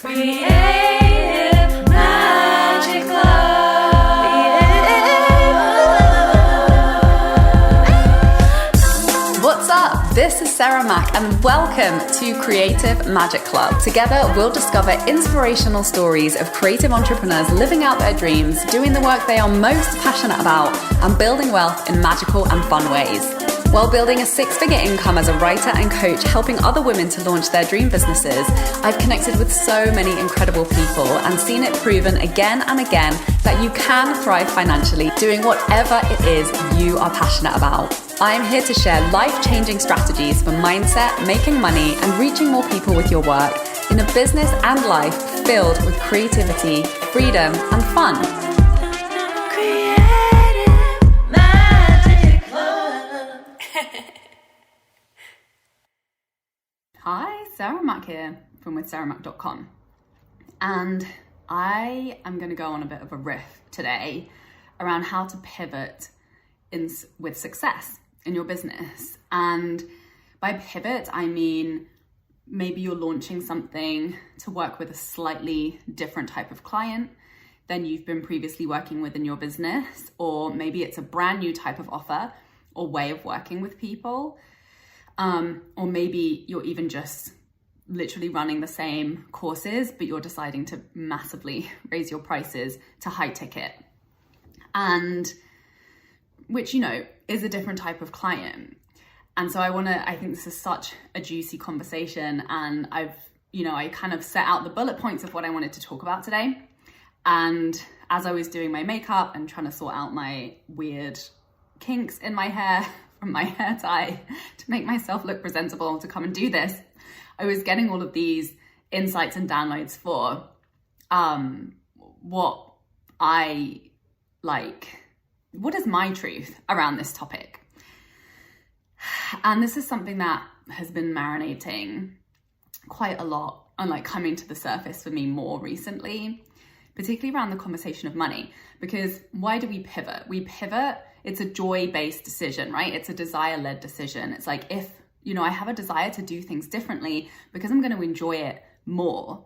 Creative Magic Club. What's up? This is Sarah Mack and welcome to Creative Magic Club. Together we'll discover inspirational stories of creative entrepreneurs living out their dreams, doing the work they are most passionate about, and building wealth in magical and fun ways. While building a six-figure income as a writer and coach, helping other women to launch their dream businesses, I've connected with so many incredible people and seen it proven again and again that you can thrive financially doing whatever it is you are passionate about. I am here to share life-changing strategies for mindset, making money, and reaching more people with your work in a business and life filled with creativity, freedom, and fun. Hi, Sarah Mack here from withsarahmack.com, and I am going to go on a bit of a riff today around how to pivot with success in your business. And by pivot, I mean maybe you're launching something to work with a slightly different type of client than you've been previously working with in your business, or maybe it's a brand new type of offer or way of working with people. Or maybe you're even just literally running the same courses, but you're deciding to massively raise your prices to high ticket, and which, is a different type of client. And so I think this is such a juicy conversation, and I kind of set out the bullet points of what I wanted to talk about today. And as I was doing my makeup and trying to sort out my weird kinks in my hair from my hair tie to make myself look presentable to come and do this, I was getting all of these insights and downloads for what is my truth around this topic. And this is something that has been marinating quite a lot and coming to the surface for me more recently, particularly around the conversation of money. Because why do we pivot? We pivot, it's a joy-based decision, right? It's a desire-led decision. It's like, if, I have a desire to do things differently because I'm going to enjoy it more.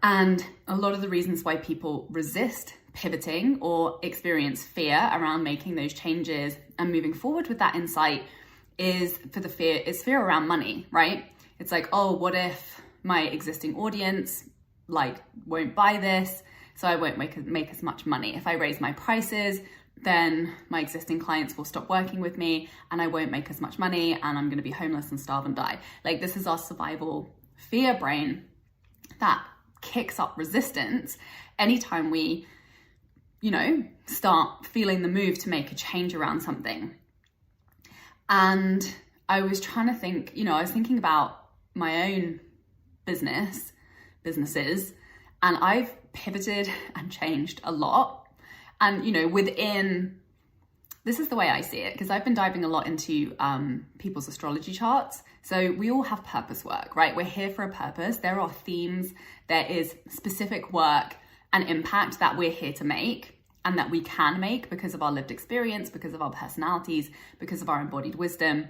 And a lot of the reasons why people resist pivoting or experience fear around making those changes and moving forward with that insight is fear around money, right? It's like, oh, what if my existing audience won't buy this, so I won't make as much money. If I raise my prices, then my existing clients will stop working with me and I won't make as much money and I'm going to be homeless and starve and die. This is our survival fear brain that kicks up resistance anytime we, start feeling the move to make a change around something. And I was trying to think, I was thinking about my own businesses, and I've pivoted and changed a lot. And, this is the way I see it, because I've been diving a lot into people's astrology charts. So we all have purpose work, right? We're here for a purpose. There are themes. There is specific work and impact that we're here to make and that we can make because of our lived experience, because of our personalities, because of our embodied wisdom.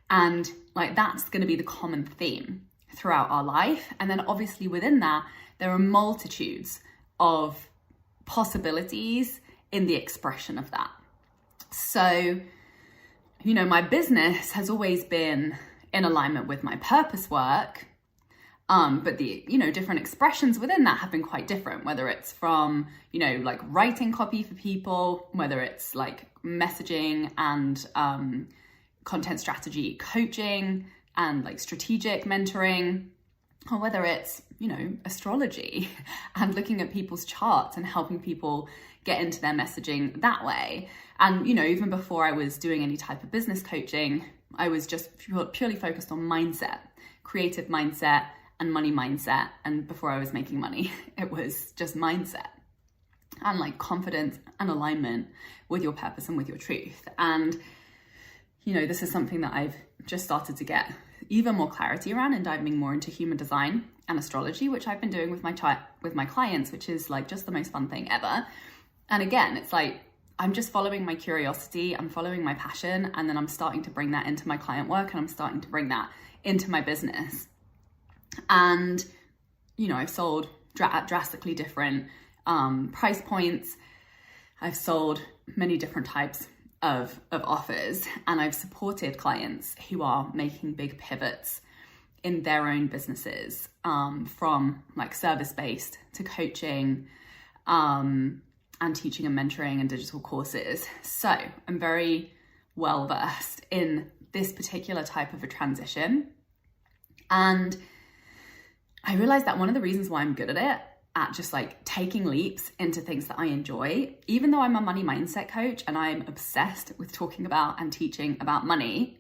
And that's going to be the common theme throughout our life. And then obviously within that, there are multitudes of possibilities in the expression of that. So, my business has always been in alignment with my purpose work, but the, different expressions within that have been quite different, whether it's from, writing copy for people, whether it's messaging and content strategy coaching and strategic mentoring, or whether it's, astrology and looking at people's charts and helping people get into their messaging that way. And, even before I was doing any type of business coaching, I was just purely focused on mindset, creative mindset and money mindset. And before I was making money, it was just mindset and confidence and alignment with your purpose and with your truth. And, this is something that I've just started to get even more clarity around and diving more into human design and astrology, which I've been doing with my clients, which is just the most fun thing ever. And again, it's I'm just following my curiosity, I'm following my passion, and then I'm starting to bring that into my client work and I'm starting to bring that into my business. And I've sold at drastically different price points. I've sold many different types of offers, and I've supported clients who are making big pivots in their own businesses, from like service-based to coaching, and teaching and mentoring and digital courses. So I'm very well versed in this particular type of a transition. And I realized that one of the reasons why I'm good at it, at just like taking leaps into things that I enjoy, even though I'm a money mindset coach and I'm obsessed with talking about and teaching about money,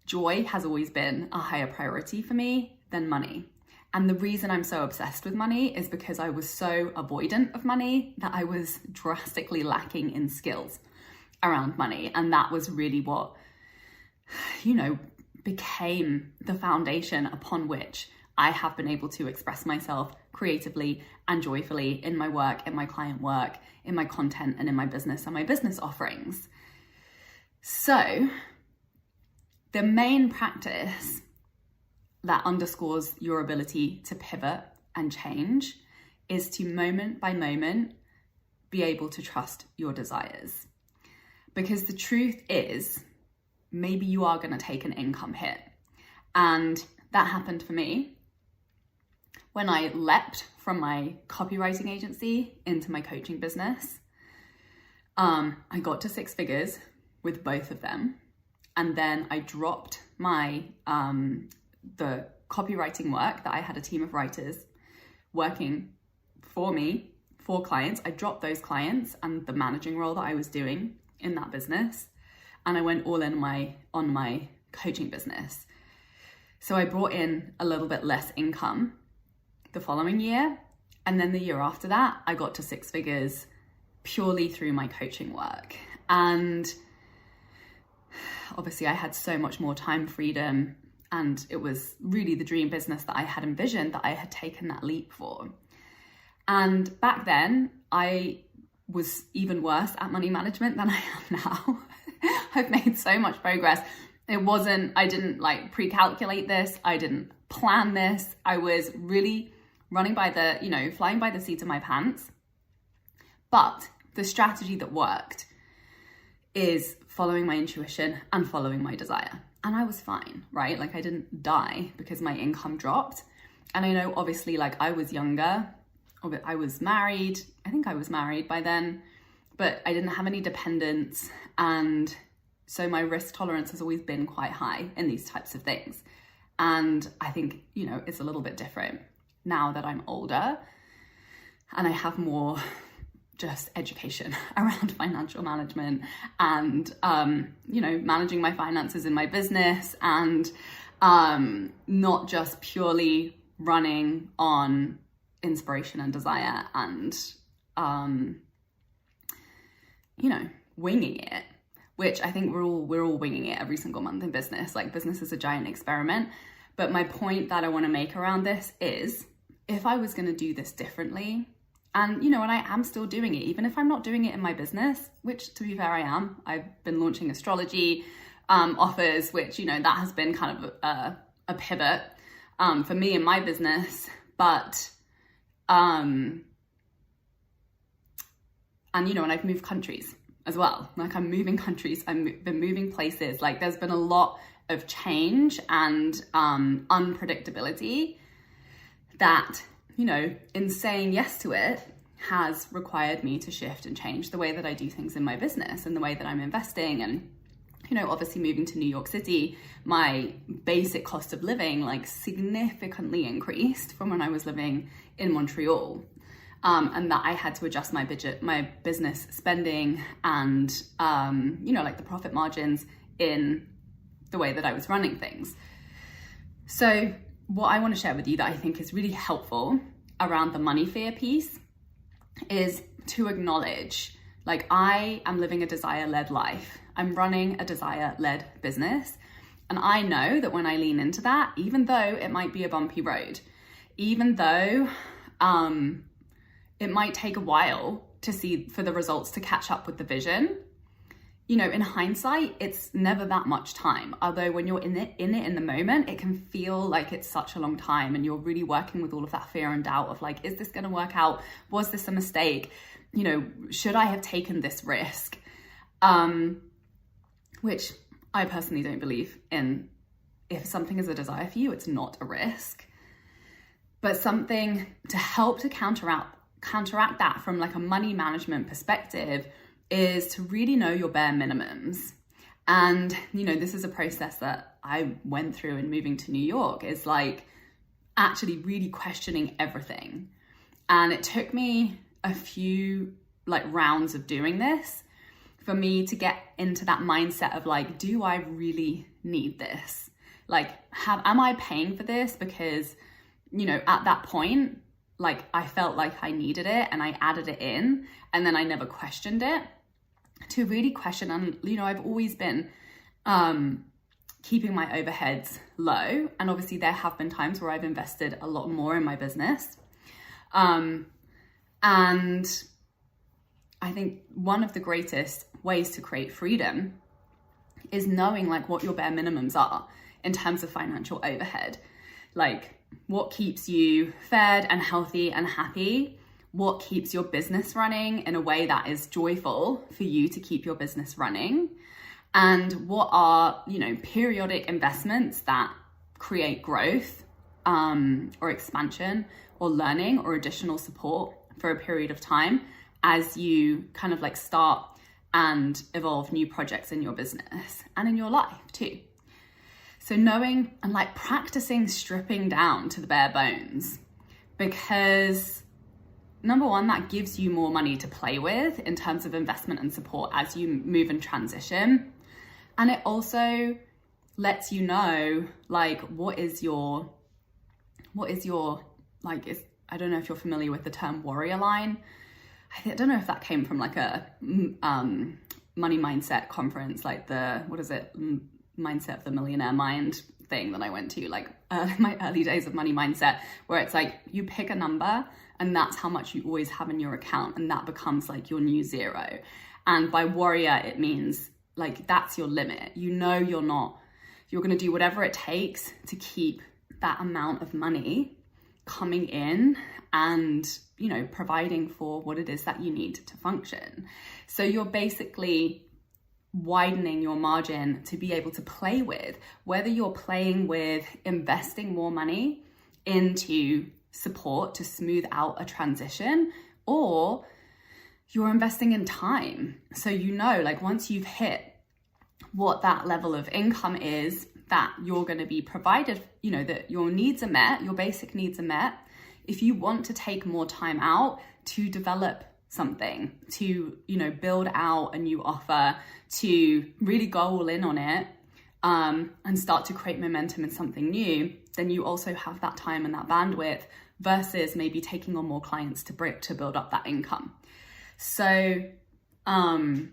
joy has always been a higher priority for me than money. And the reason I'm so obsessed with money is because I was so avoidant of money that I was drastically lacking in skills around money. And that was really what, became the foundation upon which I have been able to express myself creatively and joyfully in my work, in my client work, in my content, and in my business and my business offerings. So the main practice that underscores your ability to pivot and change is to moment by moment be able to trust your desires. Because the truth is, maybe you are going to take an income hit. And that happened for me when I leapt from my copywriting agency into my coaching business. I got to 6 figures with both of them. And then I dropped my the copywriting work that I had a team of writers working for me, for clients. I dropped those clients and the managing role that I was doing in that business. And I went all in on my coaching business. So I brought in a little bit less income the following year. And then the year after that, I got to 6 figures purely through my coaching work. And obviously I had so much more time freedom, and it was really the dream business that I had envisioned, that I had taken that leap for. And back then I was even worse at money management than I am now. I've made so much progress. I didn't like pre-calculate this. I didn't plan this. I was really running by flying by the seat of my pants. But the strategy that worked is following my intuition and following my desire. And I was fine, right? Like I didn't die because my income dropped. And I know obviously like I was younger, I was married. I think I was married by then, but I didn't have any dependents. And so my risk tolerance has always been quite high in these types of things. And I think, it's a little bit different now that I'm older and I have more just education around financial management and, managing my finances in my business, and not just purely running on inspiration and desire and, winging it, which I think we're all winging it every single month in business. Like business is a giant experiment. But my point that I want to make around this is, if I was going to do this differently, and and I am still doing it, even if I'm not doing it in my business, which to be fair, I am. I've been launching astrology offers, which, that has been kind of a pivot for me in my business. But, and I've moved countries as well. Like I'm moving countries, I've been moving places. Like there's been a lot of change and unpredictability that, in saying yes to it has required me to shift and change the way that I do things in my business and the way that I'm investing. And, obviously moving to New York City, my basic cost of living like significantly increased from when I was living in Montreal. And that I had to adjust my business spending and, like the profit margins in the way that I was running things. So what I want to share with you that I think is really helpful around the money fear piece is to acknowledge, like, I am living a desire-led life. I'm running a desire-led business. And I know that when I lean into that, even though it might be a bumpy road, even though it might take a while for the results to catch up with the vision, in hindsight, it's never that much time. Although when you're in the moment, it can feel like it's such a long time, and you're really working with all of that fear and doubt of like, is this going to work out? Was this a mistake? Should I have taken this risk? Which I personally don't believe in. If something is a desire for you, it's not a risk. But something to help to counteract that from like a money management perspective is to really know your bare minimums. And, this is a process that I went through in moving to New York, is like actually really questioning everything. And it took me a few like rounds of doing this for me to get into that mindset of like, do I really need this? Like, am I paying for this? Because, at that point, like I felt like I needed it and I added it in, and then I never questioned it. To really question, and I've always been keeping my overheads low, and obviously there have been times where I've invested a lot more in my business, and I think one of the greatest ways to create freedom is knowing like what your bare minimums are in terms of financial overhead. Like, what keeps you fed and healthy and happy? What keeps your business running in a way that is joyful for you to keep your business running? And what are, periodic investments that create growth or expansion or learning or additional support for a period of time as you kind of like start and evolve new projects in your business and in your life too. So knowing and like practicing stripping down to the bare bones, because number one, that gives you more money to play with in terms of investment and support as you move and transition. And it also lets you know, like, what is your, like, I don't know if you're familiar with the term warrior line. I don't know if that came from like a money mindset conference, like Mindset of the Millionaire Mind thing that I went to, like my early days of money mindset, where it's like you pick a number and that's how much you always have in your account, and that becomes like your new zero. And by warrior, it means like that's your limit. You're going to do whatever it takes to keep that amount of money coming in and, providing for what it is that you need to function. So you're basically widening your margin to be able to play with, whether you're playing with investing more money into support to smooth out a transition, or you're investing in time. So, like once you've hit what that level of income is that you're going to be provided, that your needs are met, your basic needs are met. If you want to take more time out to develop something, to, build out a new offer, to really go all in on it, and start to create momentum in something new, then you also have that time and that bandwidth versus maybe taking on more clients to build up that income. So I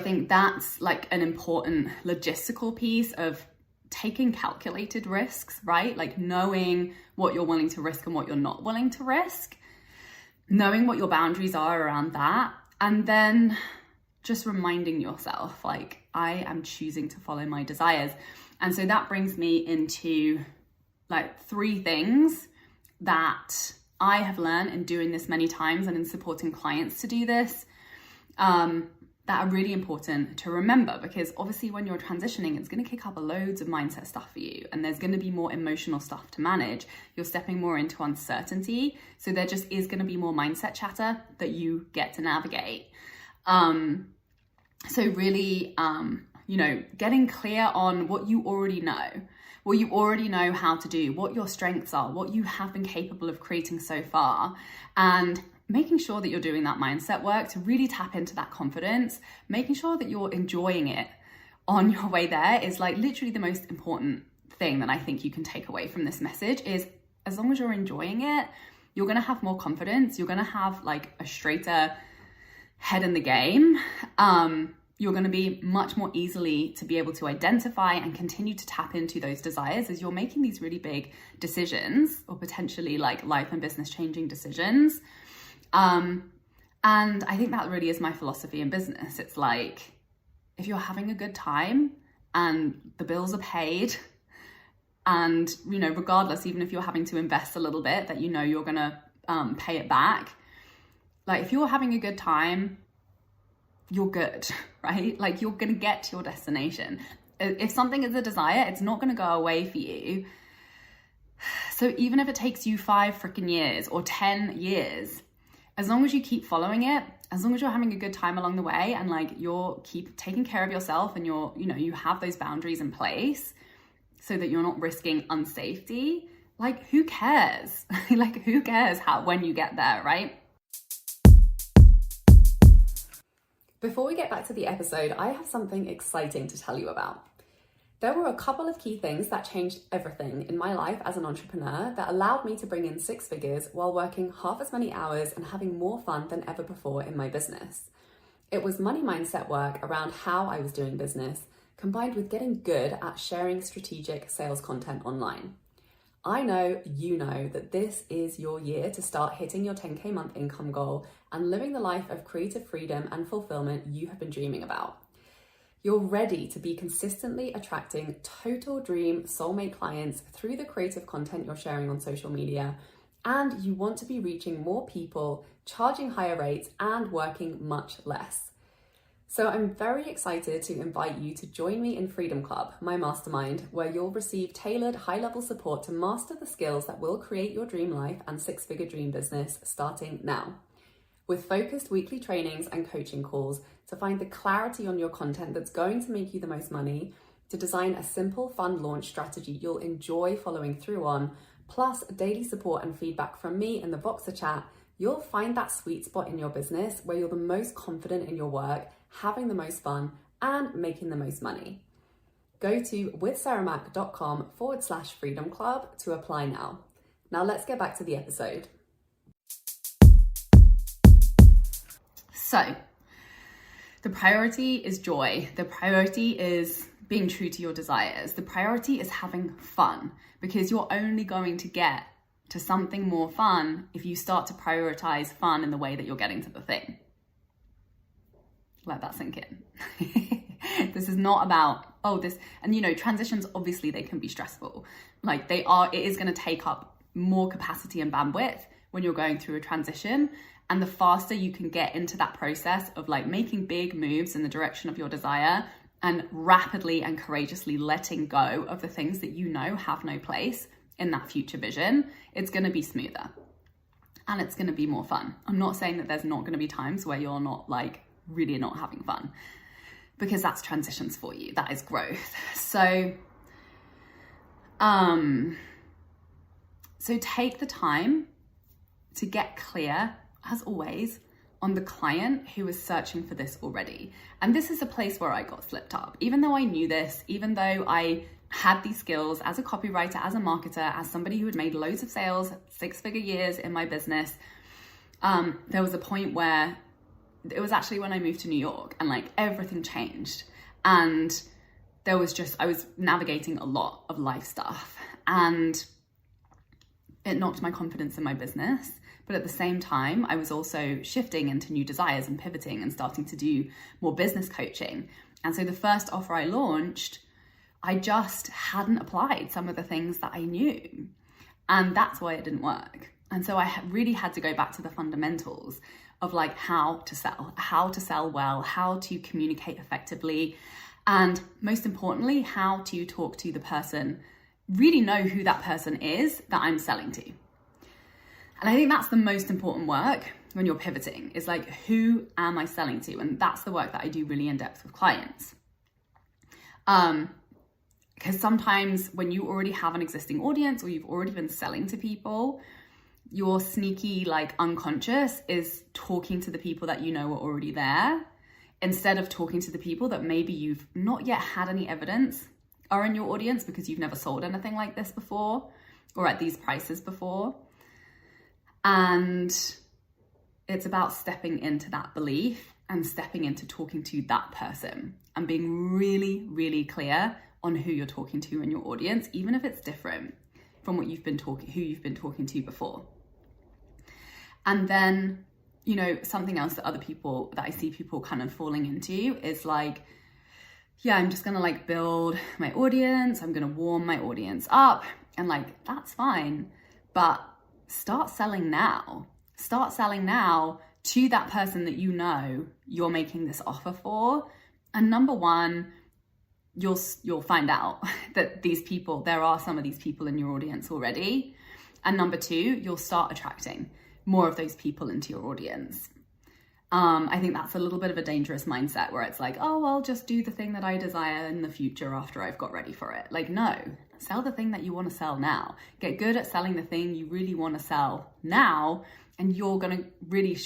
think that's like an important logistical piece of taking calculated risks, right? Like knowing what you're willing to risk and what you're not willing to risk, knowing what your boundaries are around that, and then just reminding yourself, like, I am choosing to follow my desires. And so that brings me into like 3 things that I have learned in doing this many times and in supporting clients to do this, that are really important to remember, because obviously when you're transitioning, it's going to kick up loads of mindset stuff for you, and there's going to be more emotional stuff to manage. You're stepping more into uncertainty, so there just is going to be more mindset chatter that you get to navigate. So really, getting clear on what you already know how to do, what your strengths are, what you have been capable of creating so far, and making sure that you're doing that mindset work to really tap into that confidence, making sure that you're enjoying it on your way there is like literally the most important thing that I think you can take away from this message. Is as long as you're enjoying it, you're going to have more confidence. You're going to have like a straighter head in the game. You're going to be much more easily to be able to identify and continue to tap into those desires as you're making these really big decisions, or potentially like life and business changing decisions. And And I think that really is my philosophy in business. It's like, if you're having a good time and the bills are paid, and, you know, regardless, even if you're having to invest a little bit that you know you're gonna pay it back, like if you're having a good time, you're good, right? Like you're gonna get to your destination. If something is a desire, it's not gonna go away for you. So even if it takes you 5 freaking years or 10 years, as long as you keep following it, as long as you're having a good time along the way, and like you're keep taking care of yourself, and you're, you know, you have those boundaries in place so that you're not risking unsafety, like who cares? Like who cares when you get there, right? Before we get back to the episode, I have something exciting to tell you about. There were a couple of key things that changed everything in my life as an entrepreneur that allowed me to bring in 6 figures while working half as many hours and having more fun than ever before in my business. It was money mindset work around how I was doing business, combined with getting good at sharing strategic sales content online. I know you know that this is your year to start hitting your 10K month income goal and living the life of creative freedom and fulfillment you have been dreaming about. You're ready to be consistently attracting total dream soulmate clients through the creative content you're sharing on social media, and you want to be reaching more people, charging higher rates, and working much less. So I'm very excited to invite you to join me in Freedom Club, my mastermind, where you'll receive tailored high-level support to master the skills that will create your dream life and 6-figure dream business starting now. With focused weekly trainings and coaching calls to find the clarity on your content that's going to make you the most money, to design a simple, fun launch strategy you'll enjoy following through on, plus daily support and feedback from me in the Voxer chat, you'll find that sweet spot in your business where you're the most confident in your work, having the most fun, and making the most money. Go to withsarahmac.com/freedom club to apply now. Now let's get back to the episode. So, the priority is joy. The priority is being true to your desires. The priority is having fun, because you're only going to get to something more fun if you start to prioritize fun in the way that you're getting to the thing. Let that sink in. This is not about, and you know, transitions, obviously they can be stressful. Like it is going to take up more capacity and bandwidth when you're going through a transition. And the faster you can get into that process of like making big moves in the direction of your desire and rapidly and courageously letting go of the things that you know have no place in that future vision, it's going to be smoother and it's going to be more fun. I'm not saying that there's not going to be times where you're not like really not having fun, because that's transitions for you. That is growth. So take the time to get clear, as always, on the client who is searching for this already. And this is a place where I got slipped up. Even though I knew this, even though I had these skills as a copywriter, as a marketer, as somebody who had made loads of sales, 6-figure years in my business, there was a point where it was actually when I moved to New York and like everything changed. And I was navigating a lot of life stuff, and it knocked my confidence in my business. But at the same time, I was also shifting into new desires and pivoting and starting to do more business coaching. And so the first offer I launched, I just hadn't applied some of the things that I knew. And that's why it didn't work. And so I really had to go back to the fundamentals of like how to sell well, how to communicate effectively, and most importantly, how to talk to the person, really know who that person is that I'm selling to. And I think that's the most important work when you're pivoting, is like, who am I selling to? And that's the work that I do really in depth with clients. Because sometimes when you already have an existing audience or you've already been selling to people, your sneaky like unconscious is talking to the people that you know are already there, instead of talking to the people that maybe you've not yet had any evidence are in your audience because you've never sold anything like this before or at these prices before. And it's about stepping into that belief and stepping into talking to that person and being really, really clear on who you're talking to in your audience, even if it's different from who you've been talking to before. And then you know, something else that I see people kind of falling into is like, yeah, I'm just gonna like build my audience, I'm gonna warm my audience up, and like, that's fine, but start selling now. Start selling now to that person that you know you're making this offer for. And number one, you'll find out that there are some of these people in your audience already. And number two, you'll start attracting more of those people into your audience. I think that's a little bit of a dangerous mindset where it's like, oh, I'll just do the thing that I desire in the future after I've got ready for it. Like, no, sell the thing that you want to sell now. Get good at selling the thing you really want to sell now, and you're going to really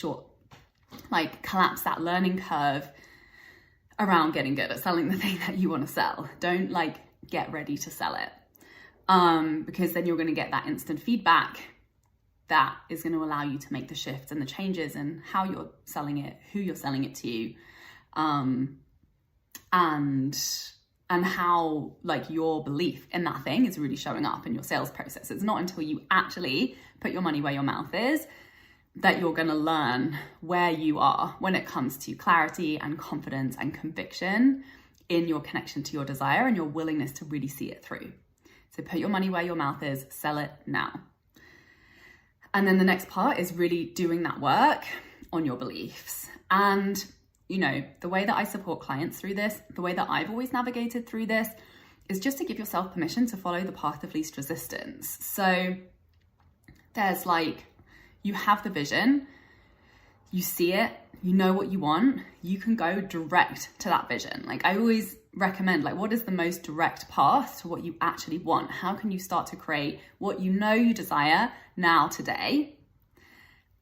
collapse that learning curve around getting good at selling the thing that you want to sell. Don't like get ready to sell it, because then you're going to get that instant feedback that is going to allow you to make the shifts and the changes in how you're selling it, who you're selling it to, and how like your belief in that thing is really showing up in your sales process. It's not until you actually put your money where your mouth is that you're going to learn where you are when it comes to clarity and confidence and conviction in your connection to your desire and your willingness to really see it through. So put your money where your mouth is, sell it now. And then the next part is really doing that work on your beliefs. And, you know, the way that I support clients through this, the way that I've always navigated through this, is just to give yourself permission to follow the path of least resistance. So there's like, you have the vision, you see it, you know what you want, you can go direct to that vision. Like I always recommend, like, what is the most direct path to what you actually want? How can you start to create what you know you desire now, today?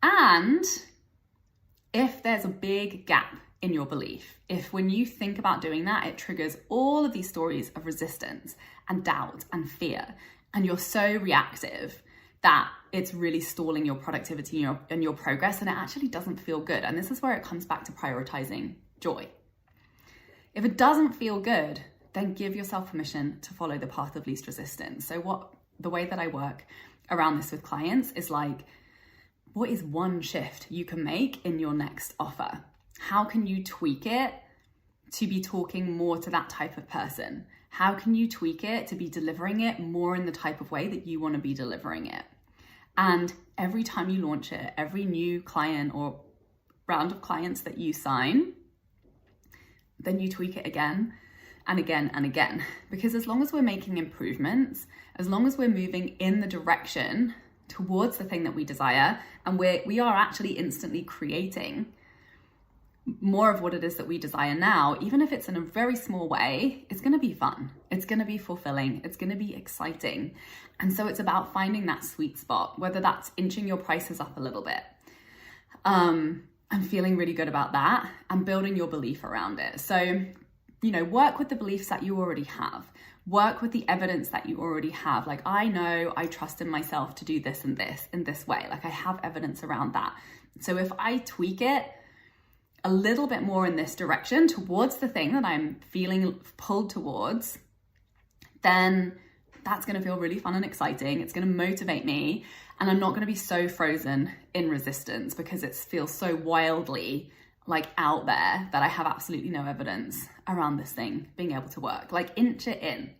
And if there's a big gap in your belief, if when you think about doing that, it triggers all of these stories of resistance and doubt and fear, and you're so reactive that it's really stalling your productivity and your progress, and it actually doesn't feel good. And this is where it comes back to prioritizing joy. If it doesn't feel good, then give yourself permission to follow the path of least resistance. So the way that I work around this with clients is like, what is one shift you can make in your next offer? How can you tweak it to be talking more to that type of person? How can you tweak it to be delivering it more in the type of way that you want to be delivering it? And every time you launch it, every new client or round of clients that you sign, then you tweak it again and again and again. Because as long as we're making improvements, as long as we're moving in the direction towards the thing that we desire, and we are actually instantly creating more of what it is that we desire now, even if it's in a very small way, it's going to be fun. It's going to be fulfilling. It's going to be exciting. And so it's about finding that sweet spot, whether that's inching your prices up a little bit. I'm feeling really good about that, and building your belief around it. So, you know, work with the beliefs that you already have. Work with the evidence that you already have. Like, I know I trust in myself to do this and this in this way. Like, I have evidence around that. So if I tweak it a little bit more in this direction towards the thing that I'm feeling pulled towards, then that's going to feel really fun and exciting. It's going to motivate me, and I'm not going to be so frozen in resistance because it feels so wildly like out there that I have absolutely no evidence around this thing being able to work. Like, inch it in.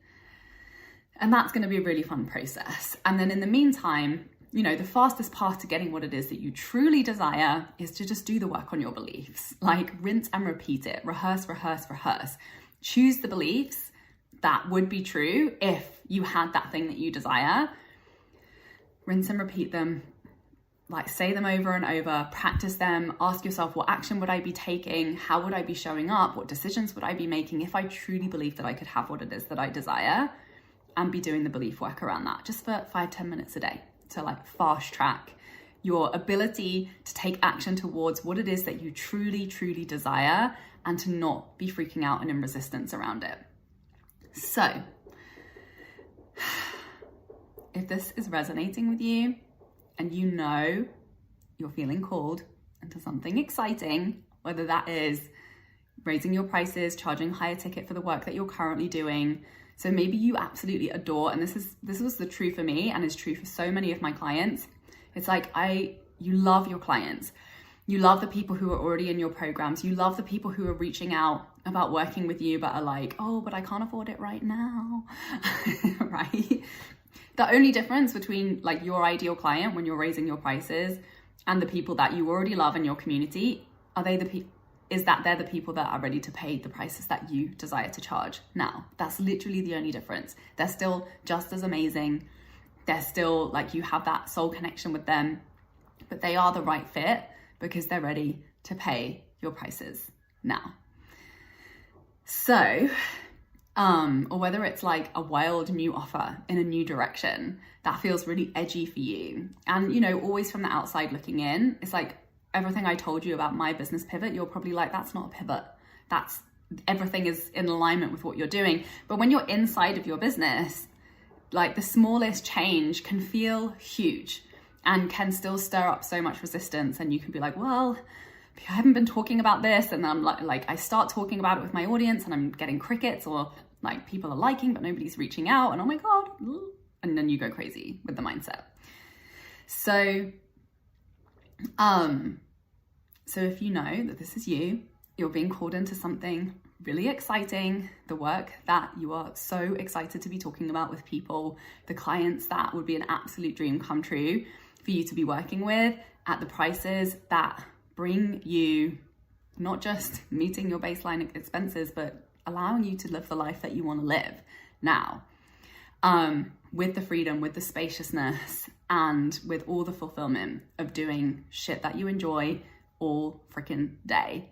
And that's going to be a really fun process. And then in the meantime, you know, the fastest path to getting what it is that you truly desire is to just do the work on your beliefs. Like, rinse and repeat it. Rehearse, rehearse, rehearse. Choose the beliefs that would be true if you had that thing that you desire. Rinse and repeat them. Like, say them over and over, practice them, ask yourself, what action would I be taking? How would I be showing up? What decisions would I be making if I truly believed that I could have what it is that I desire? And be doing the belief work around that just for 5-10 minutes a day to like fast track your ability to take action towards what it is that you truly, truly desire, and to not be freaking out and in resistance around it. So if this is resonating with you, and you know you're feeling called into something exciting, whether that is raising your prices, charging higher ticket for the work that you're currently doing. So maybe you absolutely adore, and this was the true for me and is true for so many of my clients. It's like you love your clients. You love the people who are already in your programs. You love the people who are reaching out about working with you, but are like, oh, but I can't afford it right now, right? The only difference between like your ideal client when you're raising your prices and the people that you already love in your community, is that they're the people that are ready to pay the prices that you desire to charge now. That's literally the only difference. They're still just as amazing. They're still like, you have that soul connection with them, but they are the right fit because they're ready to pay your prices now. So, or whether it's like a wild new offer in a new direction that feels really edgy for you. And, you know, always from the outside looking in, it's like everything I told you about my business pivot, you're probably like, that's not a pivot. That's, everything is in alignment with what you're doing. But when you're inside of your business, like the smallest change can feel huge and can still stir up so much resistance. And you can be like, well, I haven't been talking about this. And then I'm like I start talking about it with my audience and I'm getting crickets, or like people are liking, but nobody's reaching out. And oh my God. And then you go crazy with the mindset. So, so if you know that this is you, you're being called into something really exciting, the work that you are so excited to be talking about with people, the clients that would be an absolute dream come true for you to be working with at the prices that bring you not just meeting your baseline expenses, but allowing you to live the life that you want to live now, with the freedom, with the spaciousness, and with all the fulfillment of doing shit that you enjoy all freaking day.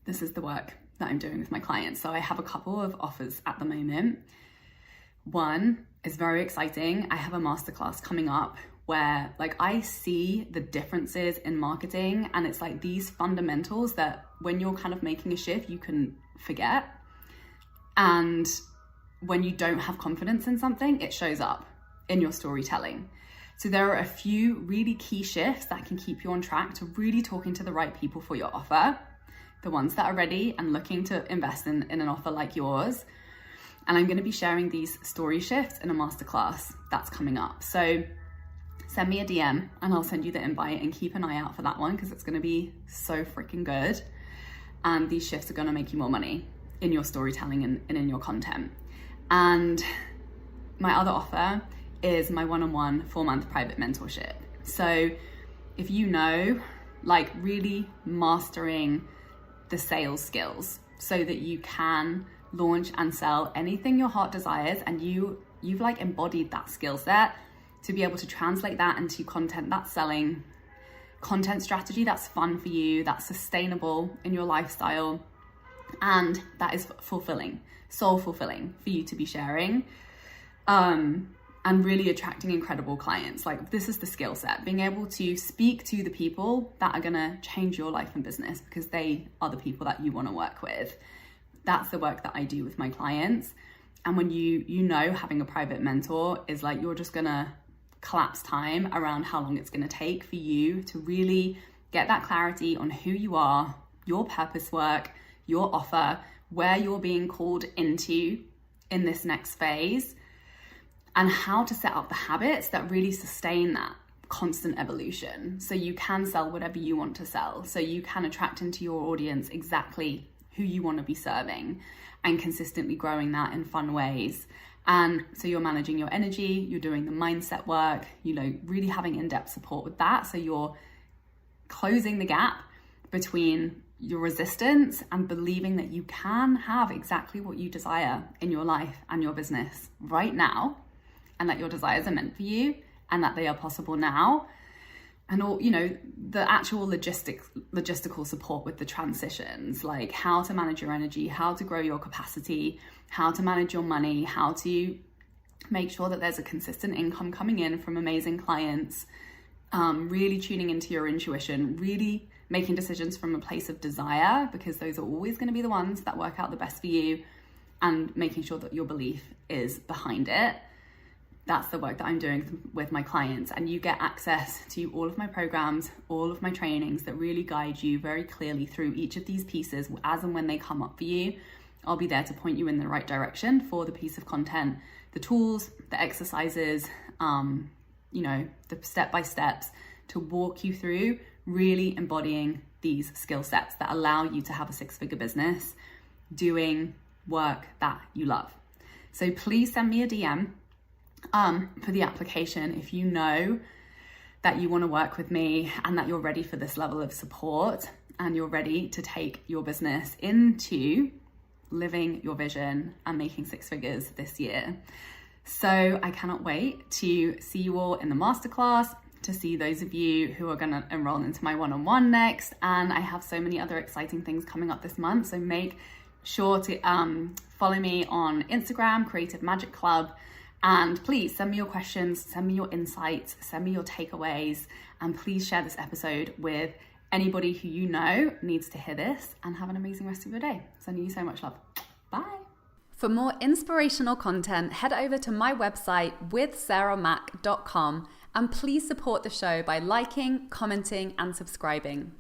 This is the work that I'm doing with my clients. So I have a couple of offers at the moment. One is very exciting. I have a masterclass coming up where like I see the differences in marketing, and it's like these fundamentals that when you're kind of making a shift, you can forget. And when you don't have confidence in something, it shows up in your storytelling. So there are a few really key shifts that can keep you on track to really talking to the right people for your offer, the ones that are ready and looking to invest in an offer like yours. And I'm going to be sharing these story shifts in a masterclass that's coming up. So send me a DM and I'll send you the invite, and keep an eye out for that one because it's going to be so freaking good. And these shifts are going to make you more money in your storytelling and in your content. And my other offer is my one-on-one 4-month private mentorship. So if you know, like really mastering the sales skills so that you can launch and sell anything your heart desires, and you've like embodied that skill set to be able to translate that into content that's selling, content strategy that's fun for you, that's sustainable in your lifestyle, and that is fulfilling, soul fulfilling for you to be sharing, and really attracting incredible clients. Like this is the skill set, being able to speak to the people that are gonna change your life and business because they are the people that you wanna work with. That's the work that I do with my clients. And when you know having a private mentor is like, you're just gonna collapse time around how long it's gonna take for you to really get that clarity on who you are, your purpose work, your offer, where you're being called into in this next phase, and how to set up the habits that really sustain that constant evolution. So you can sell whatever you want to sell. So you can attract into your audience exactly who you want to be serving, and consistently growing that in fun ways. And so you're managing your energy, you're doing the mindset work, you know, really having in-depth support with that. So you're closing the gap between your resistance and believing that you can have exactly what you desire in your life and your business right now, and that your desires are meant for you and that they are possible now. And all, you know, the actual logistical support with the transitions, like how to manage your energy, how to grow your capacity, how to manage your money, how to make sure that there's a consistent income coming in from amazing clients, really tuning into your intuition, really making decisions from a place of desire, because those are always going to be the ones that work out the best for you, and making sure that your belief is behind it. That's the work that I'm doing with my clients. And you get access to all of my programs, all of my trainings that really guide you very clearly through each of these pieces as and when they come up for you. I'll be there to point you in the right direction for the piece of content, the tools, the exercises, you know, the step-by-steps to walk you through really embodying these skill sets that allow you to have a 6-figure business doing work that you love. So please send me a DM for the application if you know that you want to work with me and that you're ready for this level of support and you're ready to take your business into living your vision and making 6 figures this year. So I cannot wait to see you all in the masterclass, to see those of you who are going to enroll into my one-on-one next. And I have so many other exciting things coming up this month. So make sure to follow me on Instagram, Creative Magic Club. And please send me your questions, send me your insights, send me your takeaways, and please share this episode with anybody who you know needs to hear this, and have an amazing rest of your day. Sending you so much love. Bye. For more inspirational content, head over to my website withsarahmac.com and please support the show by liking, commenting, and subscribing.